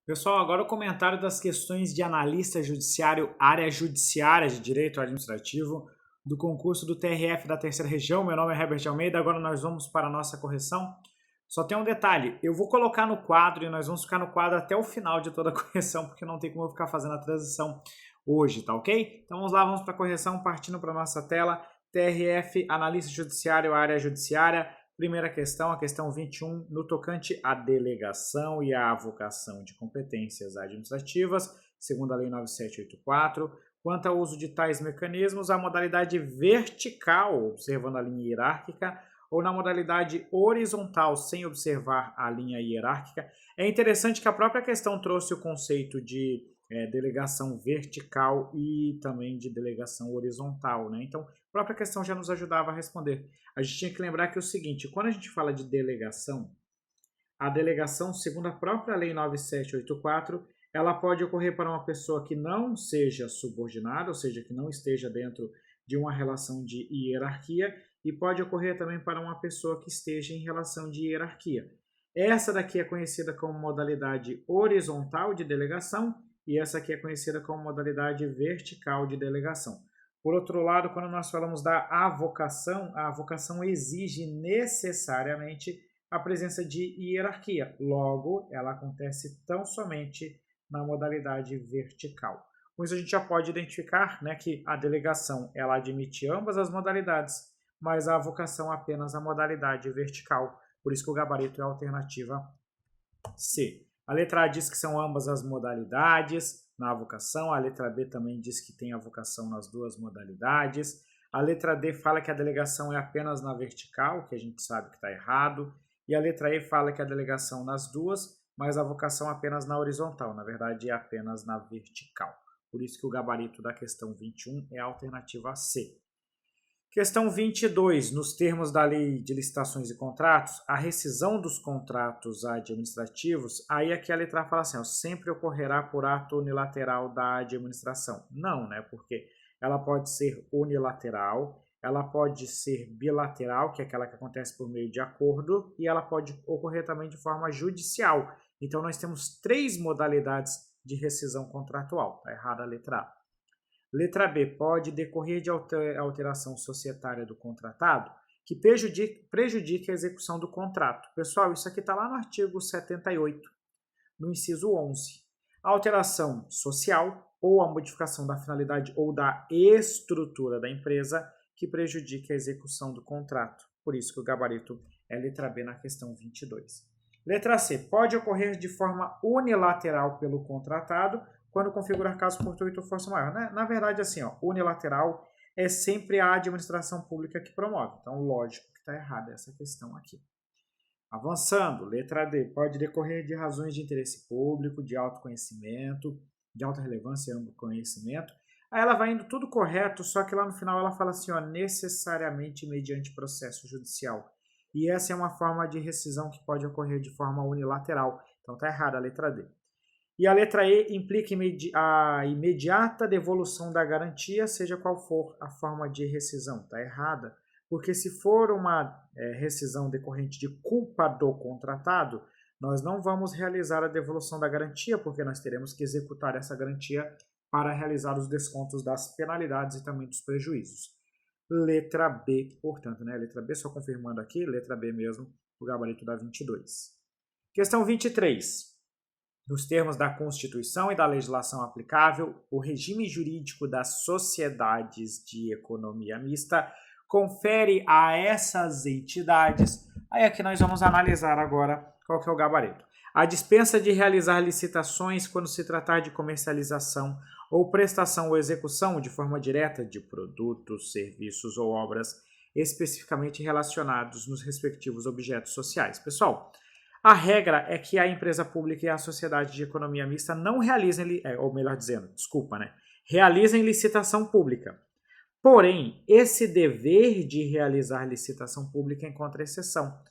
Pessoal, agora o comentário das questões de analista judiciário, área judiciária de direito administrativo do concurso do TRF da Terceira Região. Meu nome é Herbert Almeida, agora nós vamos para a nossa correção. Só tem um detalhe, eu vou colocar no quadro e nós vamos ficar no quadro até o final de toda a correção, porque não tem como eu ficar fazendo a transição hoje, tá ok? Então vamos lá, vamos para a correção, partindo para a nossa tela. TRF, analista judiciário, área judiciária. Primeira questão, a questão 21, no tocante à delegação e à avocação de competências administrativas, segundo a Lei 9784, quanto ao uso de tais mecanismos, a modalidade vertical, observando a linha hierárquica, ou na modalidade horizontal, sem observar a linha hierárquica. É interessante que a própria questão trouxe o conceito de delegação vertical e também de delegação horizontal, né? Então, a própria questão já nos ajudava a responder. A gente tinha que lembrar que é o seguinte, quando a gente fala de delegação, a delegação, segundo a própria Lei 9784, ela pode ocorrer para uma pessoa que não seja subordinada, ou seja, que não esteja dentro de uma relação de hierarquia, e pode ocorrer também para uma pessoa que esteja em relação de hierarquia. Essa daqui é conhecida como modalidade horizontal de delegação, e essa aqui é conhecida como modalidade vertical de delegação. Por outro lado, quando nós falamos da avocação, a avocação exige necessariamente a presença de hierarquia. Logo, ela acontece tão somente na modalidade vertical. Com isso, a gente já pode identificar, né, que a delegação ela admite ambas as modalidades, mas a avocação apenas a modalidade vertical. Por isso que o gabarito é a alternativa C. A letra A diz que são ambas as modalidades na avocação, a letra B também diz que tem avocação nas duas modalidades, a letra D fala que a delegação é apenas na vertical, que a gente sabe que está errado, e a letra E fala que a delegação nas duas, mas a avocação apenas na horizontal, na verdade é apenas na vertical. Por isso que o gabarito da questão 21 é a alternativa C. Questão 22. Nos termos da Lei de Licitações e Contratos, a rescisão dos contratos administrativos, aí aqui a letra fala assim, ó, sempre ocorrerá por ato unilateral da administração. Não, né? Porque ela pode ser unilateral, ela pode ser bilateral, que é aquela que acontece por meio de acordo, e ela pode ocorrer também de forma judicial. Então, nós temos 3 modalidades de rescisão contratual. Está errada a letra A. Letra B. Pode decorrer de alteração societária do contratado que prejudique a execução do contrato. Pessoal, isso aqui está lá no artigo 78, no inciso 11. A alteração social ou a modificação da finalidade ou da estrutura da empresa que prejudique a execução do contrato. Por isso que o gabarito é letra B na questão 22. Letra C. Pode ocorrer de forma unilateral pelo contratado quando configurar caso fortuito ou força maior. Na verdade, assim, ó, unilateral é sempre a administração pública que promove. Então, lógico que está errada essa questão aqui. Avançando, letra D. Pode decorrer de razões de interesse público, de alto conhecimento, de alta relevância e amplo conhecimento. Aí ela vai indo tudo correto, só que lá no final ela fala assim, ó, necessariamente mediante processo judicial. E essa é uma forma de rescisão que pode ocorrer de forma unilateral. Então, está errada a letra D. E a letra E implica a imediata devolução da garantia, seja qual for a forma de rescisão. Está errada, porque se for uma rescisão decorrente de culpa do contratado, nós não vamos realizar a devolução da garantia, porque nós teremos que executar essa garantia para realizar os descontos das penalidades e também dos prejuízos. Letra B, portanto, né? Letra B, só confirmando aqui, letra B mesmo, o gabarito da 22. Questão 23. Nos termos da Constituição e da legislação aplicável, o regime jurídico das sociedades de economia mista confere a essas entidades. Aí aqui nós vamos analisar agora qual que é o gabarito. A dispensa de realizar licitações quando se tratar de comercialização ou prestação ou execução de forma direta de produtos, serviços ou obras especificamente relacionados nos respectivos objetos sociais. Pessoal, a regra é que a empresa pública e a sociedade de economia mista não realizem, ou melhor dizendo, realizem licitação pública. Porém, esse dever de realizar licitação pública encontra exceção.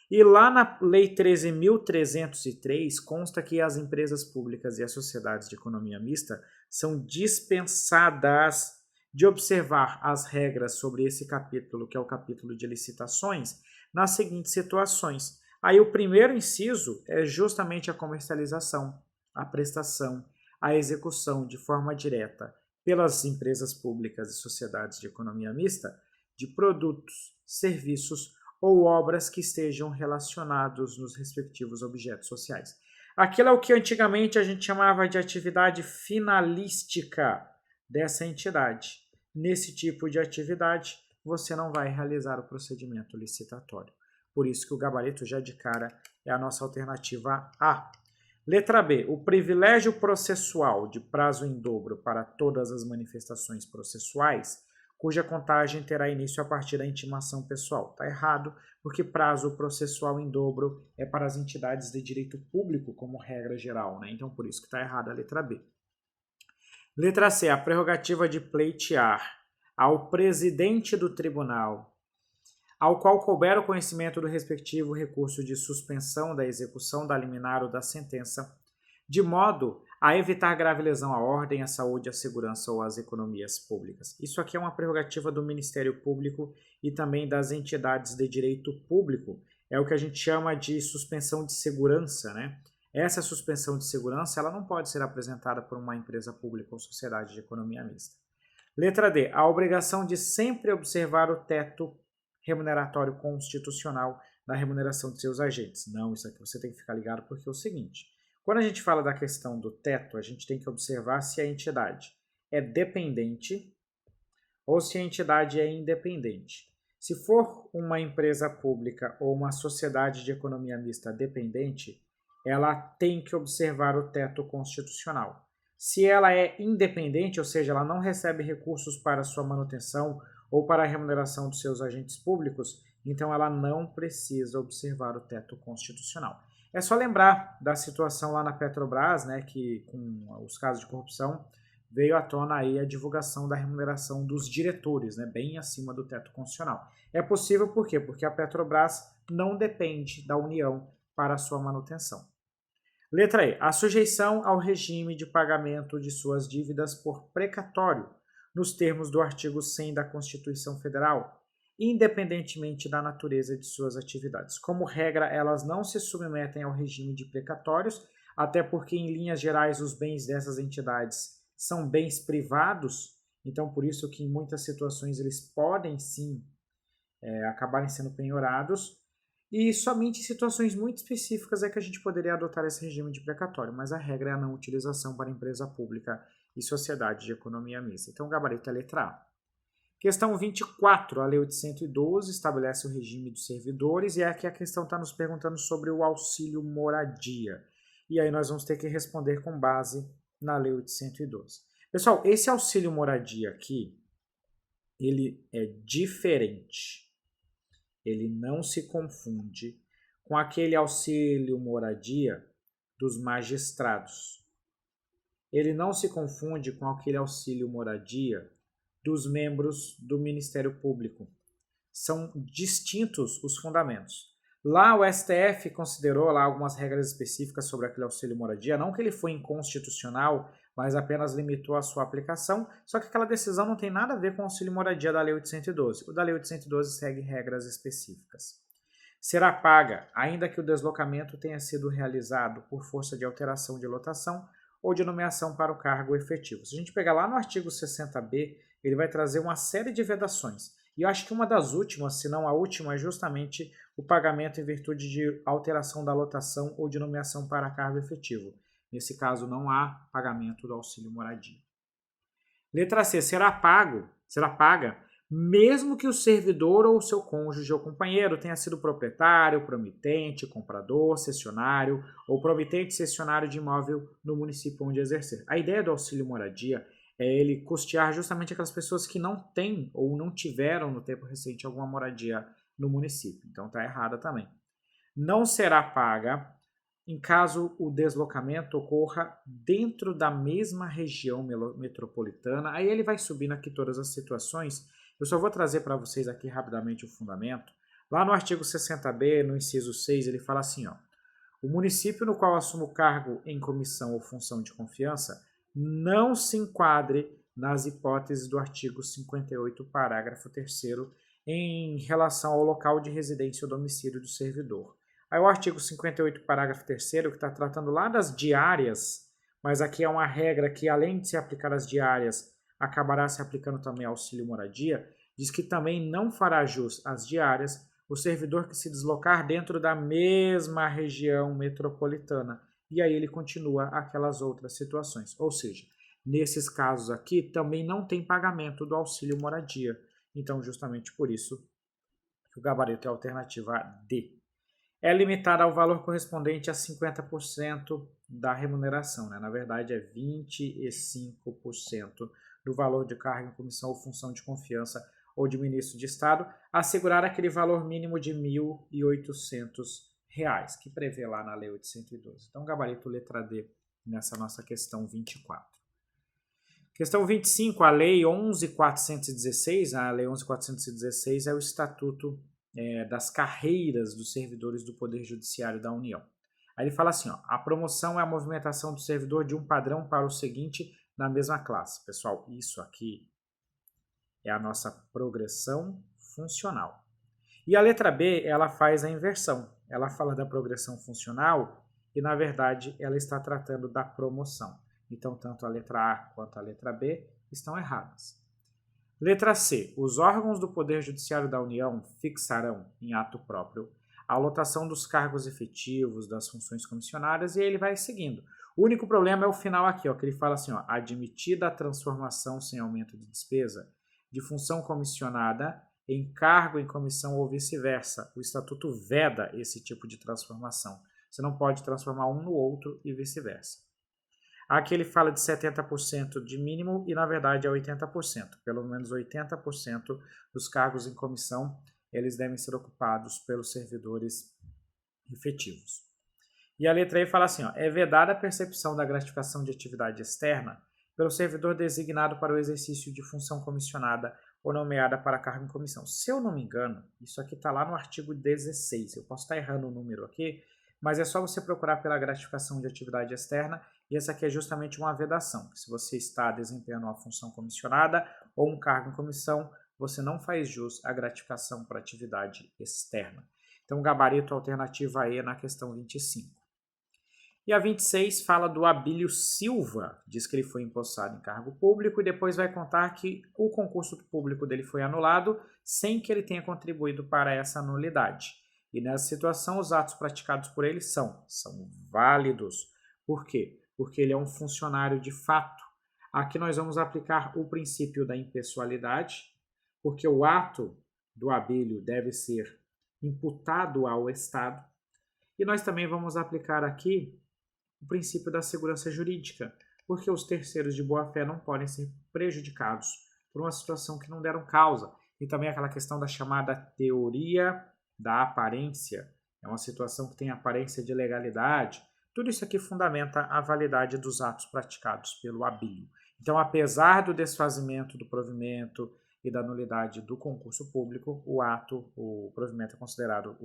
E lá na Lei 13.303 consta que as empresas públicas e as sociedades de economia mista são dispensadas de observar as regras sobre esse capítulo, que é o capítulo de licitações, nas seguintes situações. Aí o primeiro inciso é justamente a comercialização. a prestação, a execução de forma direta pelas empresas públicas e sociedades de economia mista de produtos, serviços ou obras que estejam relacionados nos respectivos objetos sociais. Aquilo é o que antigamente a gente chamava de atividade finalística dessa entidade. Nesse tipo de atividade, você não vai realizar o procedimento licitatório. Por isso que o gabarito já de cara é a nossa alternativa A. Letra B. O privilégio processual de prazo em dobro para todas as manifestações processuais, cuja contagem terá início a partir da intimação pessoal. Está errado, porque prazo processual em dobro é para as entidades de direito público, como regra geral, né? Então, por isso que está errada a letra B. Letra C. A prerrogativa de pleitear ao presidente do tribunal, ao qual couber o conhecimento do respectivo recurso de suspensão da execução da liminar ou da sentença, de modo a evitar grave lesão à ordem, à saúde, à segurança ou às economias públicas. Isso aqui é uma prerrogativa do Ministério Público e também das entidades de direito público. É o que a gente chama de suspensão de segurança, né? Essa suspensão de segurança ela não pode ser apresentada por uma empresa pública ou sociedade de economia mista. Letra D. A obrigação de sempre observar o teto remuneratório constitucional na remuneração de seus agentes. Não, isso aqui você tem que ficar ligado porque é o seguinte, quando a gente fala da questão do teto, a gente tem que observar se a entidade é dependente ou se a entidade é independente. Se for uma empresa pública ou uma sociedade de economia mista dependente, ela tem que observar o teto constitucional. Se ela é independente, ou seja, ela não recebe recursos para sua manutenção ou para a remuneração dos seus agentes públicos, então ela não precisa observar o teto constitucional. É só lembrar da situação lá na Petrobras, né, que com os casos de corrupção veio à tona aí a divulgação da remuneração dos diretores, né, bem acima do teto constitucional. É possível por quê? Porque a Petrobras não depende da União para a sua manutenção. Letra E. A sujeição ao regime de pagamento de suas dívidas por precatório, nos termos do artigo 100 da Constituição Federal, independentemente da natureza de suas atividades. Como regra, elas não se submetem ao regime de precatórios, até porque, em linhas gerais, os bens dessas entidades são bens privados, então por isso que em muitas situações eles podem sim acabarem sendo penhorados, e somente em situações muito específicas é que a gente poderia adotar esse regime de precatório, mas a regra é a não utilização para empresa pública e sociedade de economia mista. Então, o gabarito é a letra A. Questão 24, a Lei 812 estabelece o regime dos servidores e aqui a questão está nos perguntando sobre o auxílio moradia. E aí nós vamos ter que responder com base na Lei 812. Pessoal, esse auxílio moradia aqui, ele é diferente. Ele não se confunde com aquele auxílio moradia dos magistrados. Ele não se confunde com aquele auxílio moradia dos membros do Ministério Público. São distintos os fundamentos. Lá o STF considerou lá algumas regras específicas sobre aquele auxílio moradia, não que ele foi inconstitucional, mas apenas limitou a sua aplicação, só que aquela decisão não tem nada a ver com o auxílio moradia da Lei 812. O da Lei 812 segue regras específicas. Será paga, ainda que o deslocamento tenha sido realizado por força de alteração de lotação ou de nomeação para o cargo efetivo. Se a gente pegar lá no artigo 60b, ele vai trazer uma série de vedações. E eu acho que uma das últimas, se não a última, é justamente o pagamento em virtude de alteração da lotação ou de nomeação para cargo efetivo. Nesse caso, não há pagamento do auxílio moradia. Letra C. Será paga, mesmo que o servidor ou seu cônjuge ou companheiro tenha sido proprietário, promitente, comprador, cessionário ou promitente cessionário de imóvel no município onde exercer. A ideia do auxílio moradia é ele custear justamente aquelas pessoas que não têm ou não tiveram no tempo recente alguma moradia no município. Então está errada também. Não será paga em caso o deslocamento ocorra dentro da mesma região metropolitana. Aí ele vai subindo aqui todas as situações. Eu só vou trazer para vocês aqui rapidamente o fundamento. Lá no artigo 60b, no inciso 6, ele fala assim, ó, o município no qual assume o cargo em comissão ou função de confiança não se enquadre nas hipóteses do artigo 58, parágrafo 3º, em relação ao local de residência ou domicílio do servidor. Aí o artigo 58, parágrafo 3º, que está tratando lá das diárias mas aqui é uma regra que, além de se aplicar às diárias, acabará se aplicando também ao auxílio moradia, diz que também não fará jus às diárias o servidor que se deslocar dentro da mesma região metropolitana. E aí ele continua aquelas outras situações. Ou seja, nesses casos aqui também não tem pagamento do auxílio moradia. Então, justamente por isso, o gabarito é a alternativa D. É limitada ao valor correspondente a 50% da remuneração, né? Na verdade, é 25% do valor de cargo em comissão ou função de confiança ou de ministro de Estado, assegurar aquele valor mínimo de R$ 1.800, que prevê lá na Lei 812. Então, gabarito letra D nessa nossa questão 24. Questão 25, a Lei 11.416, a Lei 11.416 é o Estatuto das Carreiras dos Servidores do Poder Judiciário da União. Aí ele fala assim, ó, a promoção é a movimentação do servidor de um padrão para o seguinte na mesma classe. Pessoal, isso aqui é a nossa progressão funcional. E a letra B, ela faz a inversão. Ela fala da progressão funcional e, na verdade, ela está tratando da promoção. Então, tanto a letra A quanto a letra B estão erradas. Letra C. Os órgãos do Poder Judiciário da União fixarão, em ato próprio, a lotação dos cargos efetivos, das funções comissionárias, e aí ele vai seguindo. O único problema é o final aqui, ó, que ele fala assim, ó, admitida a transformação sem aumento de despesa de função comissionada em cargo em comissão ou vice-versa. O Estatuto veda esse tipo de transformação. Você não pode transformar um no outro e vice-versa. Aqui ele fala de 70% de mínimo e, na verdade, é 80%. Pelo menos 80% dos cargos em comissão, eles devem ser ocupados pelos servidores efetivos. E a letra E fala assim, ó, é vedada a percepção da gratificação de atividade externa pelo servidor designado para o exercício de função comissionada ou nomeada para cargo em comissão. Se eu não me engano, isso aqui está lá no artigo 16. Eu posso estar errando o número aqui, mas é só você procurar pela gratificação de atividade externa, e essa aqui é justamente uma vedação. Se você está desempenhando uma função comissionada ou um cargo em comissão, você não faz jus à gratificação por atividade externa. Então, gabarito alternativa E na questão 25. E a 26 fala do Abílio Silva, diz que ele foi empossado em cargo público e depois vai contar que o concurso público dele foi anulado sem que ele tenha contribuído para essa anulidade. E nessa situação, os atos praticados por ele são válidos. Por quê? Porque ele é um funcionário de fato. Aqui nós vamos aplicar o princípio da impessoalidade, porque o ato do Abílio deve ser imputado ao Estado. E nós também vamos aplicar aqui o princípio da segurança jurídica, porque os terceiros de boa-fé não podem ser prejudicados por uma situação que não deram causa. E também aquela questão da chamada teoria da aparência, é uma situação que tem aparência de legalidade. Tudo isso aqui fundamenta a validade dos atos praticados pelo Abílio. Então, apesar do desfazimento do provimento e da nulidade do concurso público, o provimento é considerado,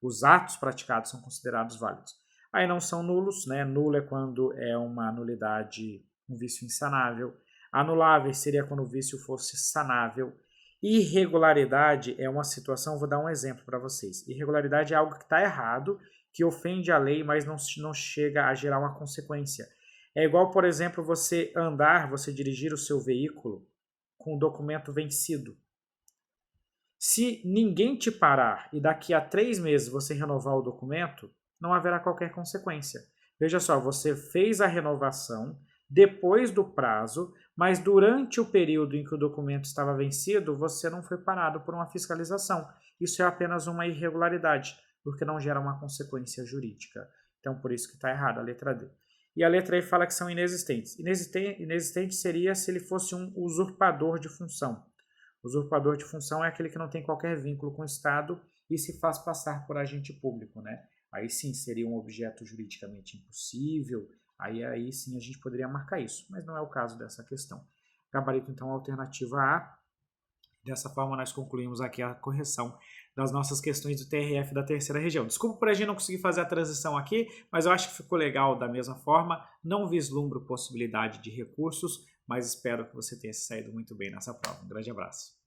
os atos praticados são considerados válidos. Aí não são nulos, né? Nulo é quando é uma nulidade, um vício insanável. Anulável seria quando o vício fosse sanável. Irregularidade é uma situação, vou dar um exemplo para vocês. Irregularidade é algo que está errado, que ofende a lei, mas não chega a gerar uma consequência. É igual, por exemplo, você dirigir o seu veículo com o documento vencido. Se ninguém te parar e daqui a 3 meses você renovar o documento, não haverá qualquer consequência. Veja só, você fez a renovação depois do prazo, mas durante o período em que o documento estava vencido, você não foi parado por uma fiscalização. Isso é apenas uma irregularidade, porque não gera uma consequência jurídica. Então, por isso que está errado a letra D. E a letra E fala que são inexistentes. Inexistente seria se ele fosse um usurpador de função. Usurpador de função é aquele que não tem qualquer vínculo com o Estado e se faz passar por agente público, né? Aí sim seria um objeto juridicamente impossível, aí sim a gente poderia marcar isso, mas não é o caso dessa questão. Gabarito, então, alternativa A. Dessa forma, nós concluímos aqui a correção das nossas questões do TRF da terceira região. Desculpa por a gente não conseguir fazer a transição aqui, mas eu acho que ficou legal da mesma forma. Não vislumbro possibilidade de recursos, mas espero que você tenha saído muito bem nessa prova. Um grande abraço.